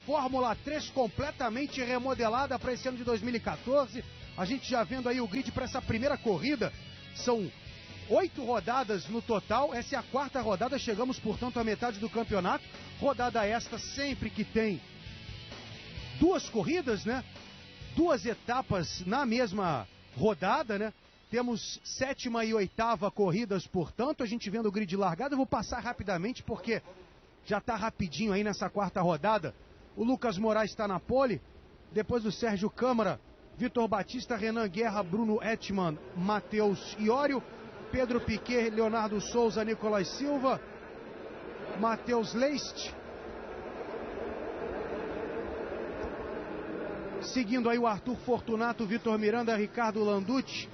Fórmula 3 completamente remodelada para esse ano de 2014. A gente já vendo aí o grid para essa primeira corrida. São 8 rodadas no total. Essa é a 4ª rodada. Chegamos, portanto, à metade do campeonato. Rodada esta sempre que tem 2 corridas, né? 2 etapas na mesma rodada, né? Temos 7ª e 8ª corridas, portanto, a gente vendo o grid largado. Eu vou passar rapidamente porque já está rapidinho aí nessa 4ª rodada. O Lucas Moraes está na pole, depois do Sérgio Câmara, Vitor Batista, Renan Guerra, Bruno Etman, Matheus Iório, Pedro Piquet, Leonardo Souza, Nicolas Silva, Matheus Leist. Seguindo aí o Arthur Fortunato, Vitor Miranda, Ricardo Landucci,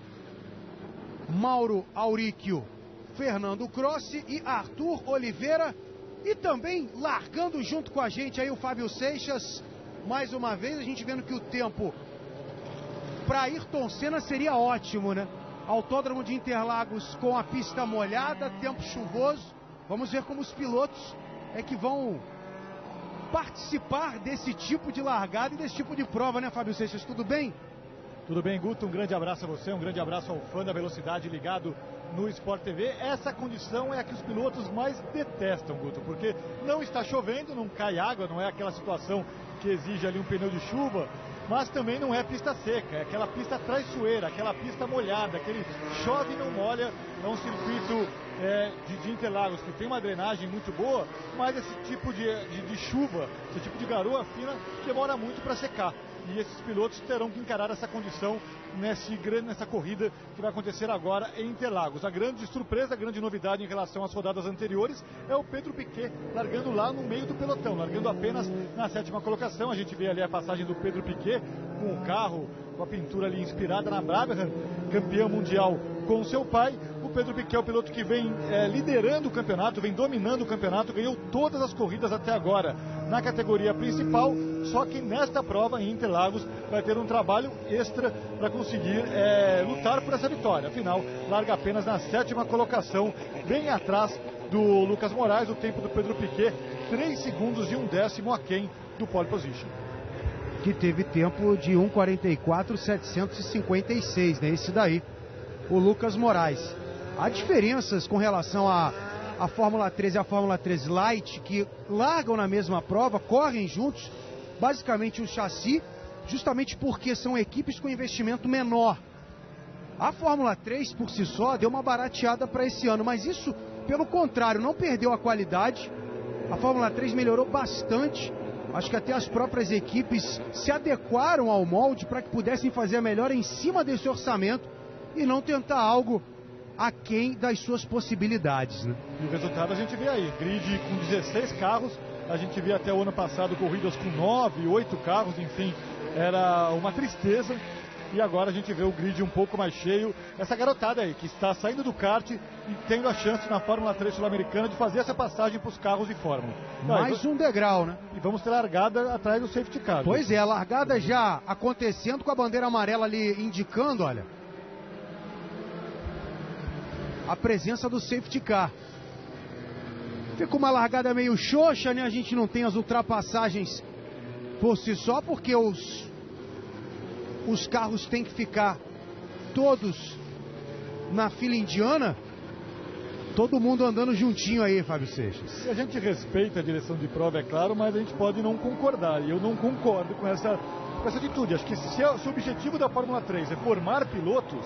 Mauro Auríquio, Fernando Crossi e Arthur Oliveira. E também largando junto com a gente aí o Fábio Seixas. Mais uma vez a gente vendo que o tempo para Ayrton Senna seria ótimo, né? Autódromo de Interlagos com a pista molhada, tempo chuvoso. Vamos ver como os pilotos é que vão participar desse tipo de largada e desse tipo de prova, né, Fábio Seixas? Tudo bem? Tudo bem, Guto? Um grande abraço a você, um grande abraço ao fã da velocidade ligado no Sport TV. Essa condição é a que os pilotos mais detestam, Guto, porque não está chovendo, não cai água, não é aquela situação que exige ali um pneu de chuva, mas também não é pista seca, é aquela pista traiçoeira, aquela pista molhada, aquele chove e não molha. É um circuito de Interlagos que tem uma drenagem muito boa, mas esse tipo de chuva, esse tipo de garoa fina demora muito para secar. E esses pilotos terão que encarar essa condição nessa corrida que vai acontecer agora em Interlagos. A grande surpresa, a grande novidade em relação às rodadas anteriores é o Pedro Piquet largando lá no meio do pelotão, largando apenas na 7ª colocação. A gente vê ali a passagem do Pedro Piquet com o carro, com a pintura ali inspirada na Brabham, campeão mundial com seu pai. O Pedro Piquet é o piloto que vem liderando o campeonato, vem dominando o campeonato, ganhou todas as corridas até agora na categoria principal, só que nesta prova em Interlagos vai ter um trabalho extra para conseguir lutar por essa vitória. Afinal, larga apenas na 7ª colocação, bem atrás do Lucas Moraes. O tempo do Pedro Piquet, 3 segundos e 1/10 aquém do pole position. Que teve tempo de 1:44.756, né? Esse daí, o Lucas Moraes. Há diferenças com relação à Fórmula 3 e a Fórmula 3 Light, que largam na mesma prova, correm juntos, basicamente um chassi, justamente porque são equipes com investimento menor. A Fórmula 3, por si só, deu uma barateada para esse ano, mas isso, pelo contrário, não perdeu a qualidade. A Fórmula 3 melhorou bastante. Acho que até as próprias equipes se adequaram ao molde para que pudessem fazer a melhora em cima desse orçamento e não tentar algo aquém das suas possibilidades, né? E o resultado a gente vê aí, grid com 16 carros, a gente via até o ano passado corridas com 9, 8 carros, enfim, era uma tristeza. E agora a gente vê o grid um pouco mais cheio. Essa garotada aí que está saindo do kart e tendo a chance na Fórmula 3 sul-americana de fazer essa passagem para os carros de Fórmula. Mais um degrau, né? E vamos ter largada atrás do safety car. Pois é, a largada já acontecendo com a bandeira amarela ali indicando, olha, a presença do safety car. Fica uma largada meio xoxa, né? A gente não tem as ultrapassagens por si só, porque os carros têm que ficar todos na fila indiana, todo mundo andando juntinho aí, Fábio Seixas. E a gente respeita a direção de prova, é claro, mas a gente pode não concordar, e eu não concordo com essa atitude. Acho que se o objetivo da Fórmula 3 é formar pilotos,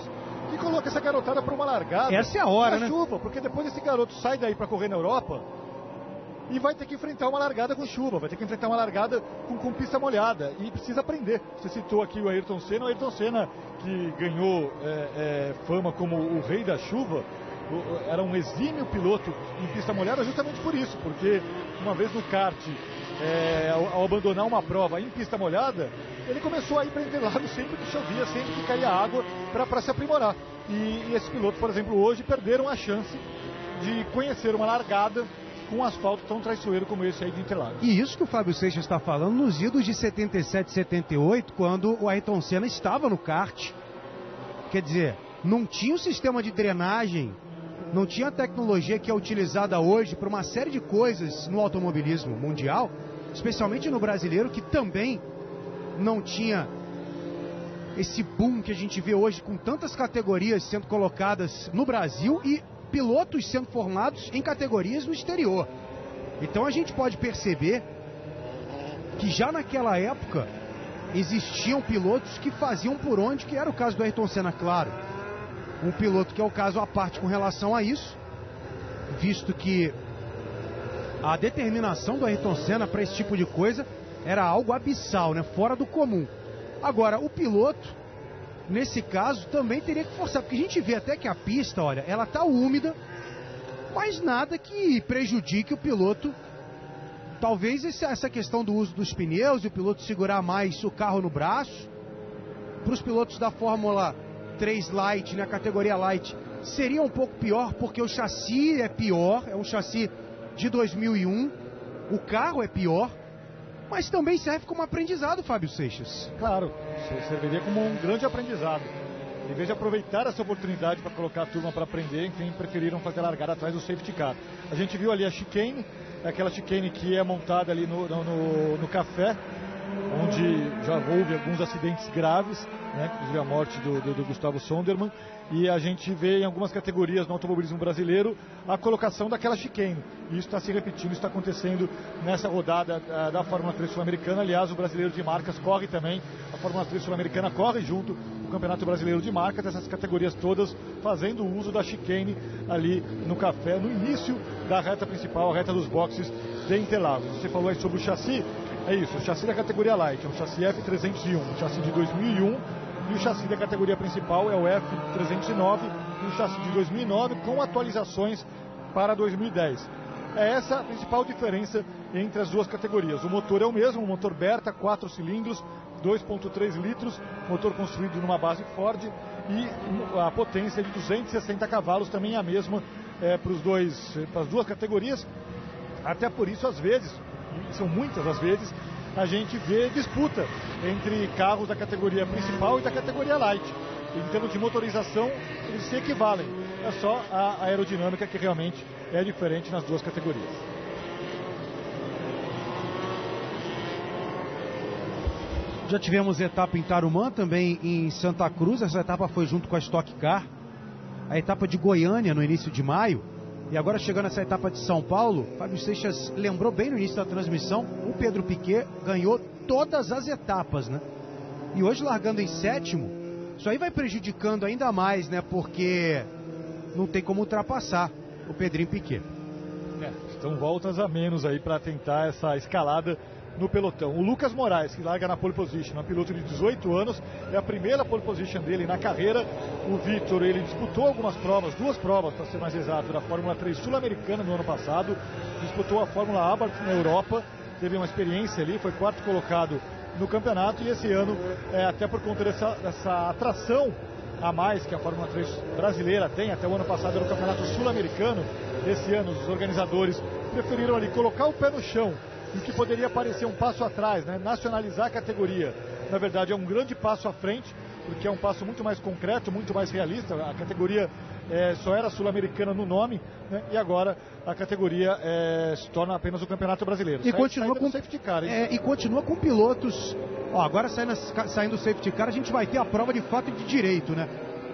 que coloca essa garotada para uma largada. Essa é a hora, né? Chuva, porque depois esse garoto sai daí para correr na Europa e vai ter que enfrentar uma largada com chuva, vai ter que enfrentar uma largada com pista molhada, e precisa aprender. Você citou aqui o Ayrton Senna que ganhou fama como o rei da chuva, era um exímio piloto em pista molhada justamente por isso, porque uma vez no kart, ao abandonar uma prova em pista molhada, ele começou a ir para Interlagos sempre que chovia, sempre que caía água, para se aprimorar. E esses pilotos, por exemplo, hoje perderam a chance de conhecer uma largada com um asfalto tão traiçoeiro como esse aí de Interlagos. E isso que o Fábio Seixas está falando nos idos de 77, 78, quando o Ayrton Senna estava no kart. Quer dizer, não tinha um sistema de drenagem, não tinha a tecnologia que é utilizada hoje para uma série de coisas no automobilismo mundial. especialmente no brasileiro, que também não tinha esse boom que a gente vê hoje com tantas categorias sendo colocadas no Brasil e pilotos sendo formados em categorias no exterior. Então a gente pode perceber que já naquela época existiam pilotos que faziam por onde, que era o caso do Ayrton Senna, claro. Um piloto que é o caso à parte com relação a isso, visto que a determinação do Ayrton Senna para esse tipo de coisa era algo abissal, né? Fora do comum. Agora, o piloto, nesse caso, também teria que forçar, porque a gente vê até que a pista, olha, ela tá úmida, mas nada que prejudique o piloto. Talvez essa questão do uso dos pneus e o piloto segurar mais o carro no braço. Para os pilotos da Fórmula 3 Light, na categoria Light, seria um pouco pior, porque o chassi é pior, é um chassi de 2001, o carro é pior, mas também serve como aprendizado, Fábio Seixas. Claro, serviria como um grande aprendizado. Em vez de aproveitar essa oportunidade para colocar a turma para aprender, enfim, preferiram fazer a largada atrás do safety car. A gente viu ali a chicane, aquela chicane que é montada ali no café, onde já houve alguns acidentes graves, né, inclusive a morte do Gustavo Sondermann, e a gente vê em algumas categorias no automobilismo brasileiro a colocação daquela chicane. E isso está se repetindo, está acontecendo nessa rodada da Fórmula 3 Sul-Americana. Aliás, o brasileiro de marcas corre também, a Fórmula 3 Sul-Americana corre junto o Campeonato Brasileiro de Marcas, essas categorias todas fazendo uso da chicane ali no café, no início da reta principal, a reta dos boxes de Interlagos. Você falou aí sobre o chassi, é isso, o chassi da categoria Light, é um chassi F301, um chassi de 2001, e o chassi da categoria principal é o F309, um chassi de 2009 com atualizações para 2010. É essa a principal diferença entre as duas categorias. O motor é o mesmo, um motor Berta, 4 cilindros, 2.3 litros, motor construído numa base Ford, e a potência de 260 cavalos também é a mesma para as duas categorias. Até por isso, às vezes, são muitas as vezes, a gente vê disputa entre carros da categoria principal e da categoria Light. Em termos de motorização, eles se equivalem. É só a aerodinâmica que realmente é diferente nas duas categorias. Já tivemos etapa em Tarumã, também em Santa Cruz. Essa etapa foi junto com a Stock Car. A etapa de Goiânia, no início de maio. E agora chegando essa etapa de São Paulo, Fábio Seixas lembrou bem no início da transmissão, o Pedro Piquet ganhou todas as etapas, né? E hoje largando em sétimo, isso aí vai prejudicando ainda mais, né? Porque não tem como ultrapassar o Pedrinho Piquet. Estão voltas a menos aí para tentar essa escalada no pelotão. O Lucas Moraes, que larga na pole position, é um piloto de 18 anos, é a primeira pole position dele na carreira. O Vitor, ele disputou algumas provas, 2 provas para ser mais exato, da Fórmula 3 Sul-Americana no ano passado, disputou a Fórmula Abarth na Europa, teve uma experiência ali, foi 4º colocado no campeonato, e esse ano, até por conta dessa atração a mais que a Fórmula 3 brasileira tem, até o ano passado era o campeonato sul-americano, esse ano os organizadores preferiram ali colocar o pé no chão, e o que poderia parecer um passo atrás, né? Nacionalizar a categoria, na verdade é um grande passo à frente, porque é um passo muito mais concreto, muito mais realista. A categoria só era sul-americana no nome, né? E agora a categoria se torna apenas o Campeonato Brasileiro. E continua com safety car, e continua com pilotos. Ó, agora saindo do safety car, a gente vai ter a prova de fato e de direito, né?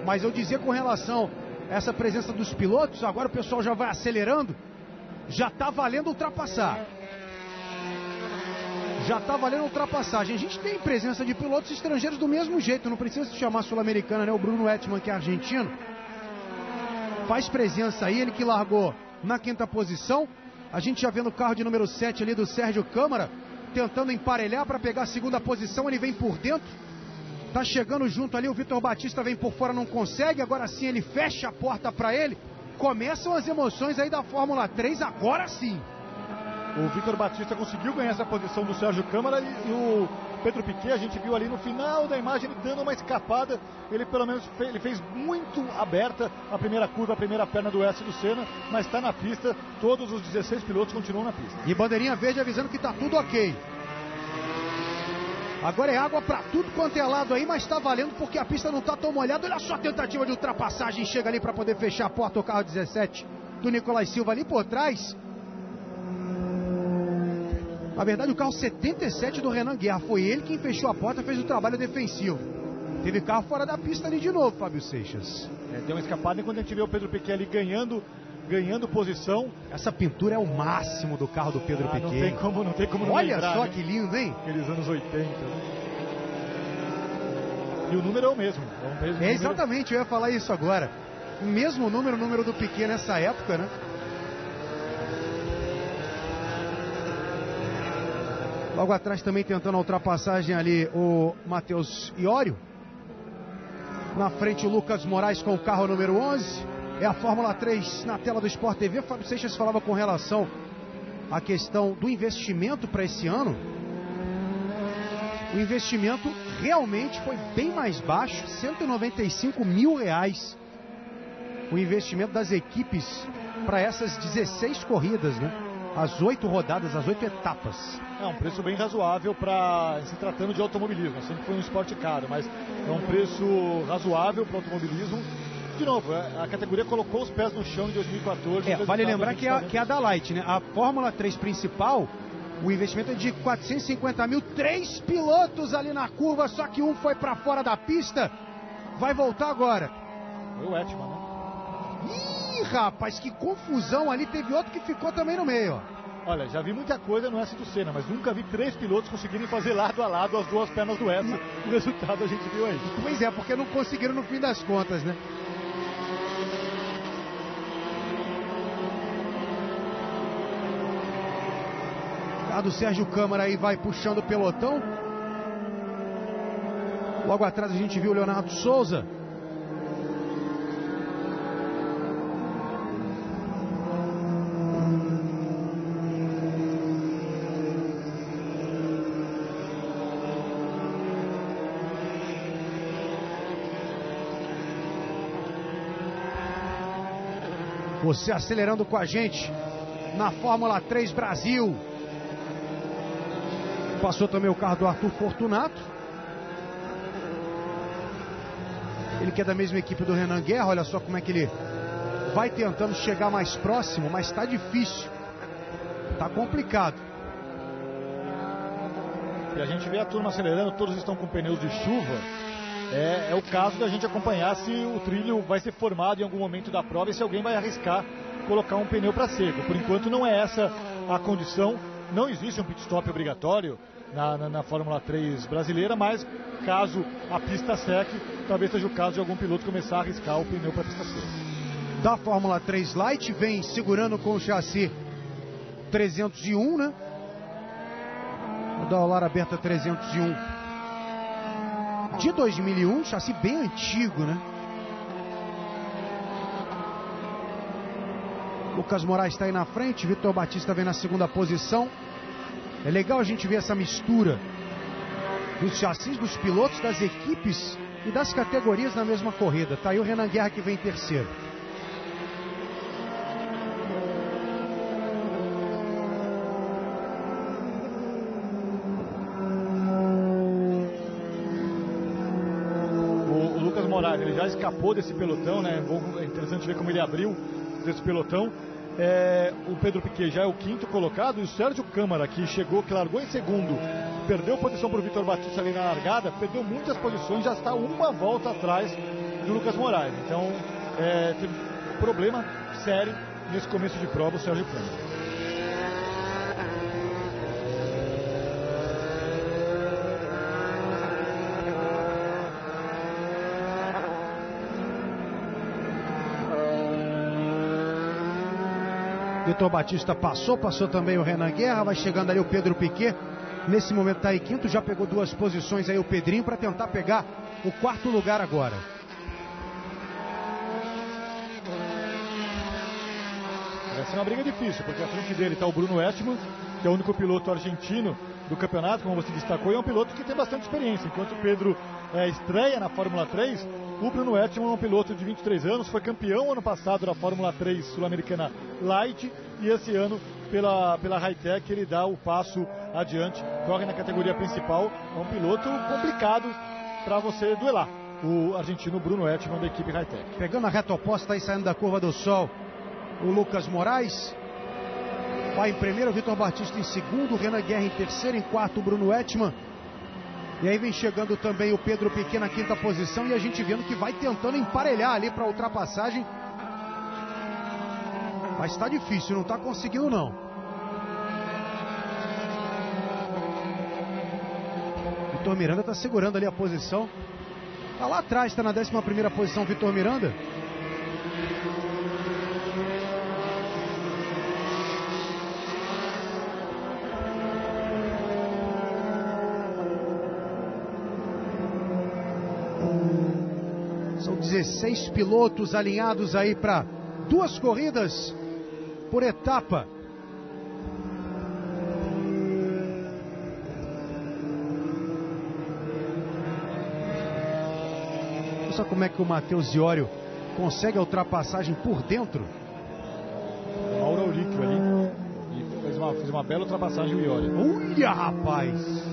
Mas eu dizia com relação a essa presença dos pilotos, agora o pessoal já vai acelerando, já está valendo ultrapassar. Já está valendo ultrapassagem. A gente tem presença de pilotos estrangeiros do mesmo jeito, não precisa se chamar sul-americana, né? O Bruno Ettman, que é argentino, faz presença aí, ele que largou na 5ª posição. A gente já vê no carro de número 7 ali do Sérgio Câmara, tentando emparelhar para pegar a 2ª posição, ele vem por dentro, tá chegando junto ali, o Vitor Batista vem por fora, não consegue, agora sim ele fecha a porta para ele. Começam as emoções aí da Fórmula 3, agora sim. O Vitor Batista conseguiu ganhar essa posição do Sérgio Câmara, e o Pedro Piquet, a gente viu ali no final da imagem ele dando uma escapada. Ele pelo menos ele fez muito aberta a primeira curva, a primeira perna do S do Senna, mas está na pista. Todos os 16 pilotos continuam na pista. E bandeirinha verde avisando que está tudo ok. Agora é água para tudo quanto é lado aí, mas está valendo porque a pista não está tão molhada. Olha só a tentativa de ultrapassagem, chega ali para poder fechar a porta, o carro 17 do Nicolás Silva ali por trás. Na verdade, o carro 77 do Renan Guerra, foi ele quem fechou a porta, fez o trabalho defensivo. Teve carro fora da pista ali de novo, Fábio Seixas. Deu uma escapada enquanto a gente vê o Pedro Piquet ali ganhando posição. Essa pintura é o máximo do carro do Pedro Piquet. Não tem como não Olha lembrar, só né? que lindo, hein? Aqueles anos 80. E o número é o mesmo. Exatamente, eu ia falar isso agora. O mesmo número do Piquet nessa época, né? Logo atrás também tentando a ultrapassagem ali o Matheus Iório. Na frente o Lucas Moraes com o carro número 11. É a Fórmula 3 na tela do Sport TV. Fábio Seixas falava com relação à questão do investimento para esse ano. O investimento realmente foi bem mais baixo, R$195 mil. O investimento das equipes para essas 16 corridas, né? As 8 rodadas, as 8 etapas. É um preço bem razoável para se tratando de automobilismo. Sempre foi um esporte caro, mas é um preço razoável para o automobilismo. De novo, a categoria colocou os pés no chão em 2014. Vale lembrar que é a da Light, né? A Fórmula 3 principal, o investimento é de 450 mil. 3 pilotos ali na curva, só que um foi para fora da pista. Vai voltar agora. Foi o Etman, né? Ih, rapaz, que confusão ali. Teve outro que ficou também no meio, ó. Olha, já vi muita coisa no S do Senna, mas nunca vi 3 pilotos conseguirem fazer lado a lado as duas pernas do S. O resultado a gente viu aí. Pois é, porque não conseguiram no fim das contas, né? O carro do Sérgio Câmara aí vai puxando o pelotão. Logo atrás a gente viu o Leonardo Souza. Você acelerando com a gente na Fórmula 3 Brasil. Passou também o carro do Arthur Fortunato. Ele que é da mesma equipe do Renan Guerra. Olha só como é que ele vai tentando chegar mais próximo, mas está difícil. Está complicado. E a gente vê a turma acelerando, todos estão com pneus de chuva. É o caso da gente acompanhar se o trilho vai ser formado em algum momento da prova e se alguém vai arriscar colocar um pneu para seco. Por enquanto não é essa a condição, não existe um pit stop obrigatório na Fórmula 3 brasileira, mas caso a pista seque, talvez seja o caso de algum piloto começar a arriscar o pneu para a pista seca. Da Fórmula 3 Light vem segurando com o chassi 301, né? O da Lara Berta 301 de 2001, chassi bem antigo, né? Lucas Moraes está aí na frente, Vitor Batista vem na segunda posição. É legal a gente ver essa mistura dos chassis, dos pilotos, das equipes e das categorias na mesma corrida. Tá aí o Renan Guerra que vem em terceiro. Ele já escapou desse pelotão, né? É interessante ver como ele abriu desse pelotão. O Pedro Piquet já é o quinto colocado, e o Sérgio Câmara, que largou em segundo, perdeu posição para o Vitor Batista ali na largada, perdeu muitas posições, já está uma volta atrás do Lucas Moraes. Então, teve um problema sério nesse começo de prova o Sérgio Câmara. Vitor Batista passou também o Renan Guerra, vai chegando ali o Pedro Piquet, nesse momento está aí quinto, já pegou 2 posições aí o Pedrinho para tentar pegar o 4º lugar agora. Vai ser uma briga difícil, porque à frente dele está o Bruno Etman, que é o único piloto argentino do campeonato, como você destacou, e é um piloto que tem bastante experiência. Enquanto o Pedro estreia na Fórmula 3, o Bruno Etman é um piloto de 23 anos, foi campeão ano passado da Fórmula 3 Sul-Americana Light, e esse ano, pela Hightech, ele dá o passo adiante, corre na categoria principal. É um piloto complicado para você duelar, o argentino Bruno Etman da equipe Hightech. Pegando a reta oposta, aí saindo da curva do sol, o Lucas Moraes. Vai em primeiro, Vitor Batista em segundo, Renan Guerra em terceiro, em quarto, Bruno Etman. E aí vem chegando também o Pedro Piquet na quinta posição, e a gente vendo que vai tentando emparelhar ali para a ultrapassagem. Mas está difícil, não está conseguindo não. Vitor Miranda está segurando ali a posição. Está lá atrás, está na 11ª posição Vitor Miranda. São 16 pilotos alinhados aí para 2 corridas por etapa. Olha só como é que o Matheus Iório consegue a ultrapassagem por dentro. Mauro Auricchio ali. E fez uma bela ultrapassagem o Iório. Olha, rapaz!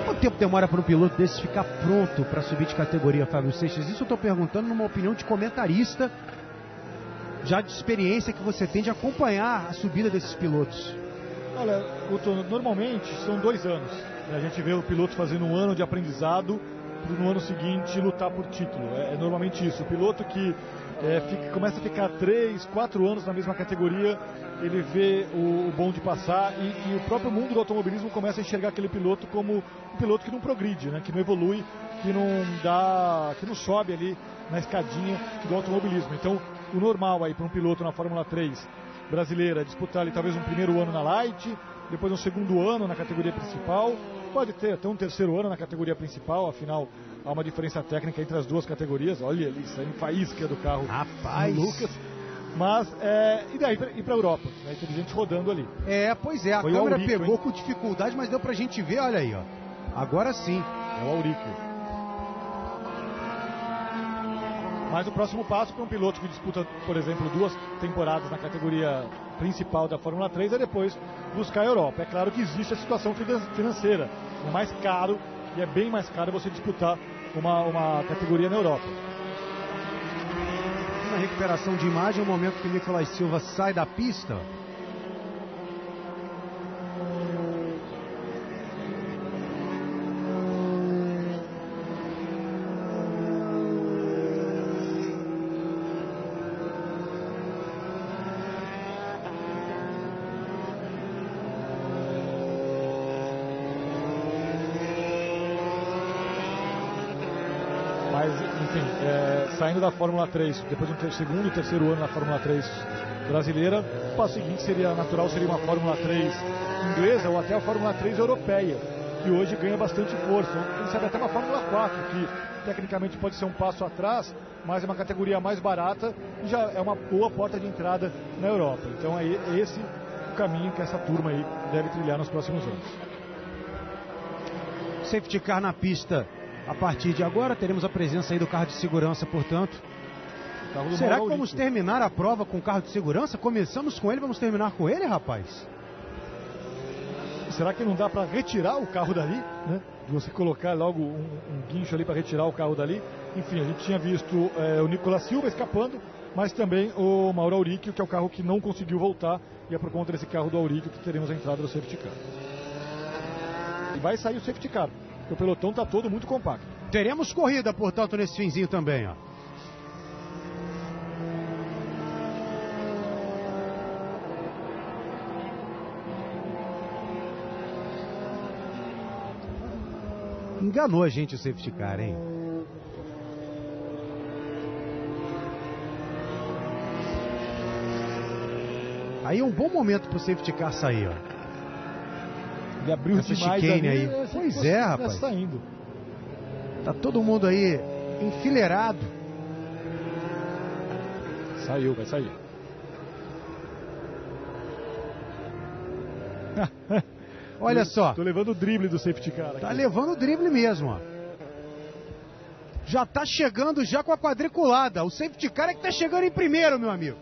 Quanto tempo demora para um piloto desse ficar pronto para subir de categoria, Fábio Seixas? Isso eu estou perguntando numa opinião de comentarista, já de experiência que você tem de acompanhar a subida desses pilotos. Olha, normalmente são 2 anos. A gente vê o piloto fazendo um ano de aprendizado para no ano seguinte lutar por título. É normalmente isso. O piloto que começa a ficar 3, 4 anos na mesma categoria, ele vê o bonde passar e o próprio mundo do automobilismo começa a enxergar aquele piloto como um piloto que não progride, né? Que não evolui, que não sobe ali na escadinha do automobilismo. Então, o normal aí para um piloto na Fórmula 3 brasileira disputar ali talvez um primeiro ano na Light, depois um segundo ano na categoria principal, pode ter até um terceiro ano na categoria principal, afinal há uma diferença técnica entre as 2 categorias. Olha ali, saindo faísca do carro do Lucas. Mas, e daí ir para a Europa, né? Teve gente rodando ali. Pois é, a câmera pegou com dificuldade, mas deu pra gente ver, olha aí, ó. Agora sim. É o Auricchio. Mas o próximo passo para um piloto que disputa, por exemplo, 2 temporadas na categoria principal da Fórmula 3 é depois buscar a Europa. É claro que existe a situação financeira. É mais caro, e é bem mais caro você disputar uma categoria na Europa. Na recuperação de imagem, o momento que o Nicolas Silva sai da pista. Mas, enfim, saindo da Fórmula 3, depois de um segundo, terceiro ano na Fórmula 3 brasileira, o passo seguinte seria natural, seria uma Fórmula 3 inglesa ou até a Fórmula 3 europeia, que hoje ganha bastante força. Quem sabe até uma Fórmula 4, que tecnicamente pode ser um passo atrás, mas é uma categoria mais barata e já é uma boa porta de entrada na Europa. Então é esse o caminho que essa turma aí deve trilhar nos próximos anos. Safety car na pista. A partir de agora teremos a presença aí do carro de segurança, portanto. Será que vamos terminar a prova com o carro de segurança? Começamos com ele, vamos terminar com ele, rapaz? Será que não dá para retirar o carro dali, né? Você colocar logo um guincho ali para retirar o carro dali. Enfim, a gente tinha visto o Nicolas Silva escapando, mas também o Mauro Auricchio, que é o carro que não conseguiu voltar, e é por conta desse carro do Auricchio que teremos a entrada do safety car. E vai sair o safety car. O pelotão está todo muito compacto. Teremos corrida, portanto, nesse finzinho também, ó. Enganou a gente o safety car, hein? Aí é um bom momento pro safety car sair, ó. Ele abriu essa demais chicane ali, aí. Pois é, rapaz. Saindo. Tá todo mundo aí enfileirado. Saiu, vai sair. Olha só. Tô levando o drible do safety car aqui. Tá levando o drible mesmo, ó. Já tá chegando já com a quadriculada. O safety car é que tá chegando em primeiro, meu amigo.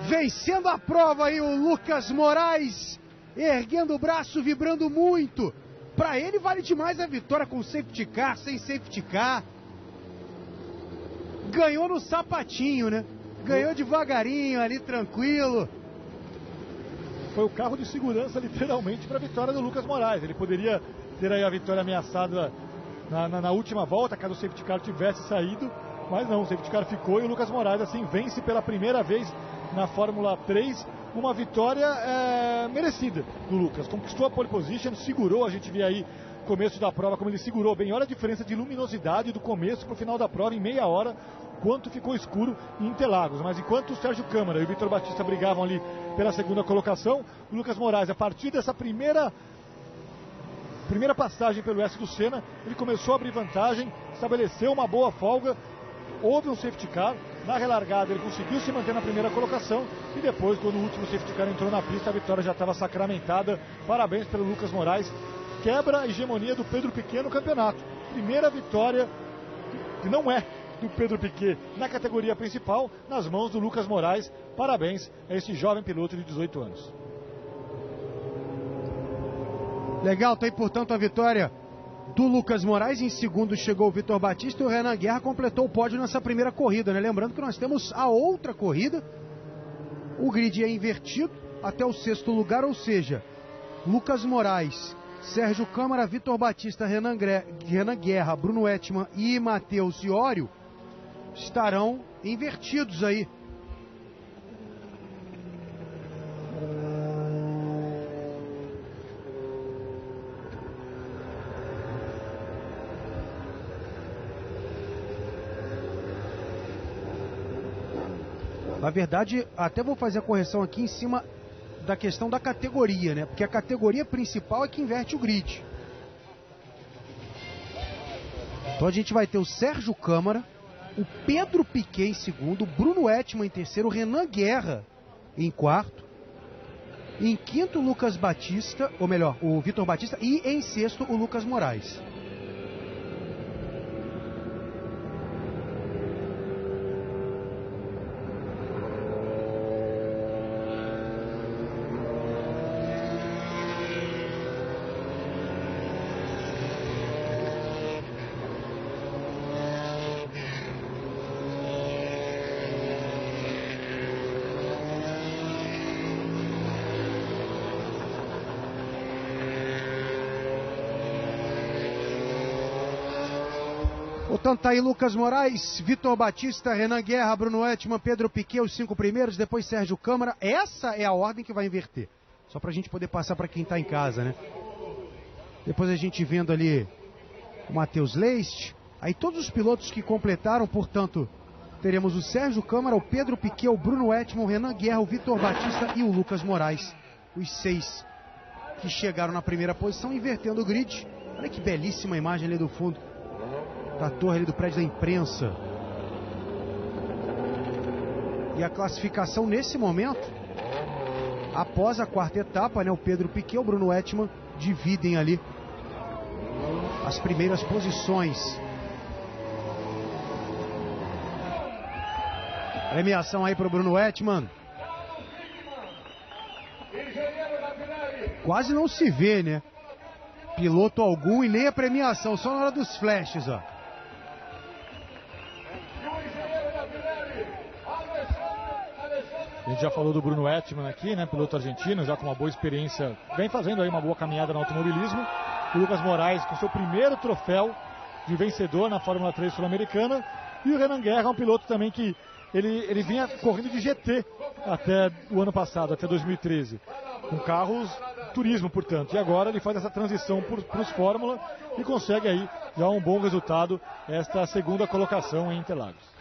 Vencendo a prova aí o Lucas Moraes, erguendo o braço, vibrando muito. Pra ele vale demais a vitória com safety car, sem safety car. Ganhou no sapatinho, né? Ganhou devagarinho ali, tranquilo. Foi o carro de segurança, literalmente, para a vitória do Lucas Moraes. Ele poderia ter aí a vitória ameaçada na última volta, caso o safety car tivesse saído, mas não, o safety car ficou e o Lucas Moraes, assim, vence pela primeira vez na Fórmula 3, uma vitória merecida do Lucas. Conquistou a pole position, segurou, a gente vê aí o começo da prova, como ele segurou bem. Olha a diferença de luminosidade do começo para o final da prova, em meia hora, quanto ficou escuro em Interlagos. Mas enquanto o Sérgio Câmara e o Vitor Batista brigavam ali pela segunda colocação, o Lucas Moraes, a partir dessa primeira passagem pelo S do Senna, ele começou a abrir vantagem, estabeleceu uma boa folga, houve um safety car, na relargada ele conseguiu se manter na primeira colocação e depois, quando o último safety car entrou na pista, a vitória já estava sacramentada. Parabéns pelo Lucas Moraes, quebra a hegemonia do Pedro Piquet no campeonato. Primeira vitória que não é do Pedro Piquet na categoria principal, nas mãos do Lucas Moraes. Parabéns a esse jovem piloto de 18 anos. Legal, tá aí, portanto, a vitória do Lucas Moraes. Em segundo chegou o Vitor Batista e o Renan Guerra completou o pódio nessa primeira corrida, né? Lembrando que nós temos a outra corrida. O grid é invertido até o sexto lugar, ou seja, Lucas Moraes, Sérgio Câmara, Vitor Batista, Renan Guerra, Bruno Ettmann e Matheus Iório estarão invertidos aí. Na verdade, até vou fazer a correção aqui em cima da questão da categoria, né? Porque a categoria principal é que inverte o grid. Então a gente vai ter o Sérgio Câmara, o Pedro Piquet em segundo, o Bruno Ettmann em terceiro, o Renan Guerra em quarto, em quinto o Lucas Batista, ou melhor, o Vitor Batista, e em sexto o Lucas Moraes. Portanto, tá aí Lucas Moraes, Vitor Batista, Renan Guerra, Bruno Ettmann, Pedro Piquet, os 5 primeiros, depois Sérgio Câmara. Essa é a ordem que vai inverter. Só pra gente poder passar pra quem tá em casa, né? Depois a gente vendo ali o Matheus Leist. Aí todos os pilotos que completaram, portanto, teremos o Sérgio Câmara, o Pedro Piquet, o Bruno Ettmann, o Renan Guerra, o Vitor Batista e o Lucas Moraes. Os 6 que chegaram na primeira posição, invertendo o grid. Olha que belíssima imagem ali do fundo da torre ali do prédio da imprensa. E a classificação nesse momento, após a quarta etapa, né, o Pedro Piquet e o Bruno Ettmann dividem ali as primeiras posições. Premiação aí para o Bruno Ettmann. Quase não se vê, né? Piloto algum e nem a premiação, só na hora dos flashes, ó. A gente já falou do Bruno Ettmann aqui, né, piloto argentino, já com uma boa experiência, vem fazendo aí uma boa caminhada no automobilismo. O Lucas Moraes com seu primeiro troféu de vencedor na Fórmula 3 sul-americana. E o Renan Guerra é um piloto também que ele vinha correndo de GT até o ano passado, até 2013, com carros turismo, portanto. E agora ele faz essa transição para os Fórmula e consegue aí já um bom resultado, esta segunda colocação em Interlagos.